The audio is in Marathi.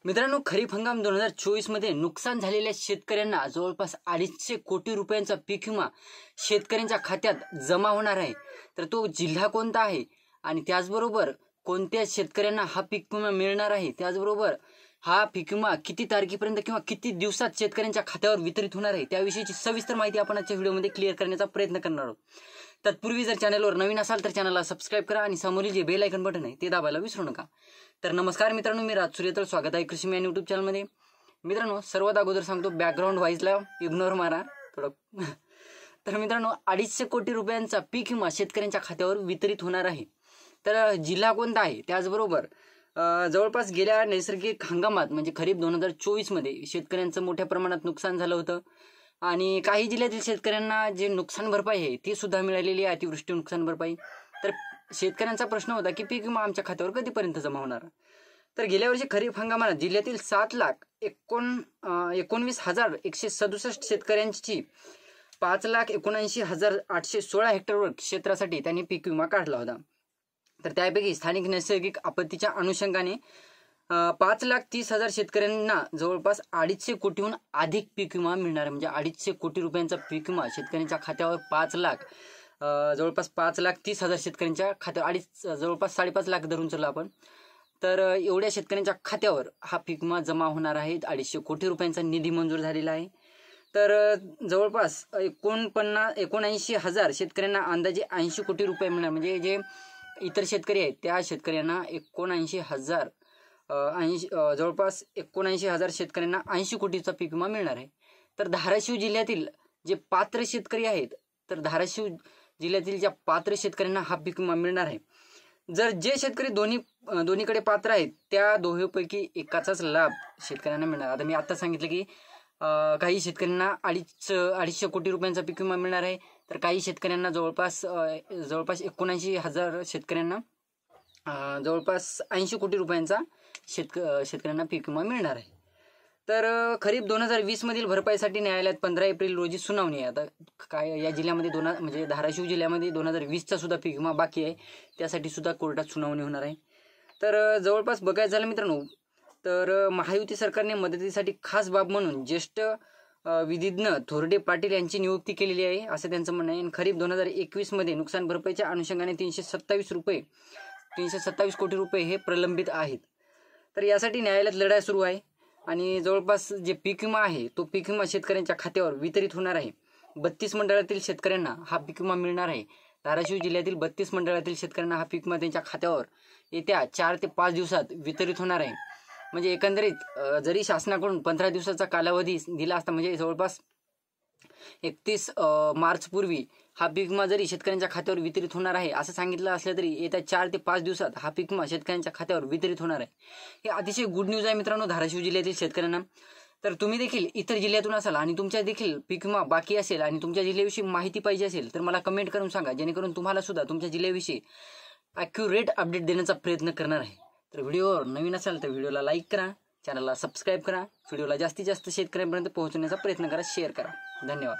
मित्रांनो, खरीप हंगाम 2024 मध्ये नुकसान झालेल्या शेतकऱ्यांना जवळपास 250 कोटी रुपयांचा पीक विमा शेतकऱ्यांच्या खात्यात जमा होणार आहे। तर तो जिल्हा कोणता आहे आणि त्याचबरोबर कोणत्या शेतकऱ्यांना हा पीक विमा मिळणार आहे, त्याचबरोबर हा पीक विमा किती तारखेपर्यंत किंवा किती दिवसात शेतकऱ्यांच्या खात्यावर वितरित होणार आहे त्याविषयीची सविस्तर माहिती आपण आजच्या व्हिडिओमध्ये क्लिअर करण्याचा प्रयत्न करणार आहोत। तत्पूर्वी जर चॅनलवर नवीन असाल तर चॅनलला सबस्क्राइब करा आणि समोरील जे बेल आयकॉन बटन आहे ते दाबायला विसरू नका। तर नमस्कार मित्रांनो, मी राज सूर्यतळ, स्वागत आहे कृषी मॅन यूट्यूब चॅनलमध्ये। मित्रांनो, सर्वात अगोदर सांगतो, बॅकग्राऊंड व्हाईसला इग्नोर मारा थोडं। तर मित्रांनो, 250 कोटी रुपयांचा पीक विमा शेतकऱ्यांच्या खात्यावर वितरित होणार आहे। तर जिल्हा कोणता आहे, त्याचबरोबर जवळपास गेल्या नैसर्गिक हंगामात म्हणजे खरीप 2024 मध्ये शेतकऱ्यांचं मोठ्या प्रमाणात नुकसान झालं होतं आणि काही जिल्ह्यातील शेतकऱ्यांना जे नुकसान भरपाई आहे ती सुद्धा मिळालेली आहे, अतिवृष्टी नुकसान भरपाई। तर शेतकऱ्यांचा प्रश्न होता की पीक विमा आमच्या खात्यावर कधीपर्यंत जमा होणार। तर गेल्या वर्षी खरीप हंगामात जिल्ह्यातील 7,19,167 शेतकऱ्यांची 5,79,816 हेक्टरवर क्षेत्रासाठी त्यांनी पीक विमा काढला होता। तर त्यापैकी स्थानिक नैसर्गिक आपत्तीच्या अनुषंगाने 5,30,000 शेतकऱ्यांना जवळपास 250 कोटीहून अधिक पीक विमा मिळणार आहे। म्हणजे 250 कोटी रुपयांचा पीक विमा शेतकऱ्यांच्या खात्यावर जवळपास 5,30,000 शेतकऱ्यांच्या खात्यावर जवळपास 5.5 लाख धरून चला आपण। तर एवढ्या शेतकऱ्यांच्या खात्यावर हा पीक विमा जमा होणार आहे। 250 कोटी रुपयांचा निधी मंजूर झालेला आहे। तर जवळपास 79,000 शेतकऱ्यांना अंदाजे 80 कोटी रुपये मिळणार। म्हणजे जे इतर शेतकरी आहेत त्या शेतकऱ्यांना 79,000 जवळपास 79,000 शेतकऱ्यांना 80 कोटीचा पीक विमा मिळणार आहे। तर धाराशिव जिल्ह्यातील जे पात्र शेतकरी आहेत, तर धाराशिव जिल्ह्यातील ज्या पात्र शेतकऱ्यांना हा पीक विमा मिळणार आहे। जर जे शेतकरी दोन्हीकडे पात्र आहेत त्या दोघीपैकी एकाचाच लाभ शेतकऱ्यांना मिळणार। आता मी आता सांगितलं की काही शेतकऱ्यांना 250 कोटी रुपयांचा पीक विमा मिळणार आहे, तर काही शेतकऱ्यांना जवळपास 79,000 शेतकऱ्यांना जवळपास 80 कोटी रुपयांचा शेतकऱ्यांना पीक विमा मिळणार आहे। तर खरीप 2020 मधील भरपाईसाठी न्यायालयात 15 एप्रिल रोजी सुनावणी आहे। आता काय या जिल्ह्यामध्ये म्हणजे धाराशिव जिल्ह्यामध्ये 2020चा सुद्धा पीक विमा बाकी आहे, त्यासाठी सुद्धा कोर्टात सुनावणी होणार आहे। तर जवळपास बघायचं झालं मित्रांनो, तर महायुती सरकारने मदतीसाठी खास बाब म्हणून ज्येष्ठ विधिज्ञ थोरडे पाटील यांची नियुक्ती केलेली आहे असं त्यांचं म्हणणं आहे। खरीप 2021 मध्ये नुकसान भरपाईच्या अनुषंगाने 327 कोटी रुपये हे प्रलंबित आहेत। तर यासाठी न्यायालयात लढाई सुरू आहे आणि जवळपास जे पीक विमा आहे तो पीक विमा शेतकऱ्यांच्या खात्यावर वितरित होणार आहे। 32 मंडळातील शेतकऱ्यांना हा पीक विमा मिळणार आहे। धाराशिव जिल्ह्यातील 32 मंडळातील शेतकऱ्यांना हा पीक विमा त्यांच्या खात्यावर येत्या 4 ते 5 दिवसात वितरित होणार आहे। म्हणजे एकंदरीत जरी शासनाकडून 15 दिवसाचा कालावधी दिला असता, म्हणजे जवळपास 31 मार्च पूर्वी हा पीक विमा जरी शेतकऱ्यांच्या खात्यावर वितरित होणार आहे असं सांगितलं असलं तरी येत्या 4 ते 5 दिवसात हा पीक विमा शेतकऱ्यांच्या खात्यावर वितरित होणार आहे। हे अतिशय गुड न्यूज आहे मित्रांनो धाराशिव जिल्ह्यातील शेतकऱ्यांना। तर तुम्ही देखील इतर जिल्ह्यातून असाल आणि तुमच्या देखील पीक विमा बाकी असेल आणि तुमच्या जिल्ह्याविषयी माहिती पाहिजे असेल तर मला कमेंट करून सांगा, जेणेकरून तुम्हाला सुद्धा तुमच्या जिल्ह्याविषयी ॲक्युरेट अपडेट देण्याचा प्रयत्न करणार आहे। तर व्हिडिओवर नवीन असाल तर व्हिडिओला लाईक करा, चॅनलला सबस्क्राईब करा, व्हिडिओला जास्तीत जास्त शेतकऱ्यांपर्यंत पोहोचवण्याचा प्रयत्न करा, शेअर करा। धन्यवाद।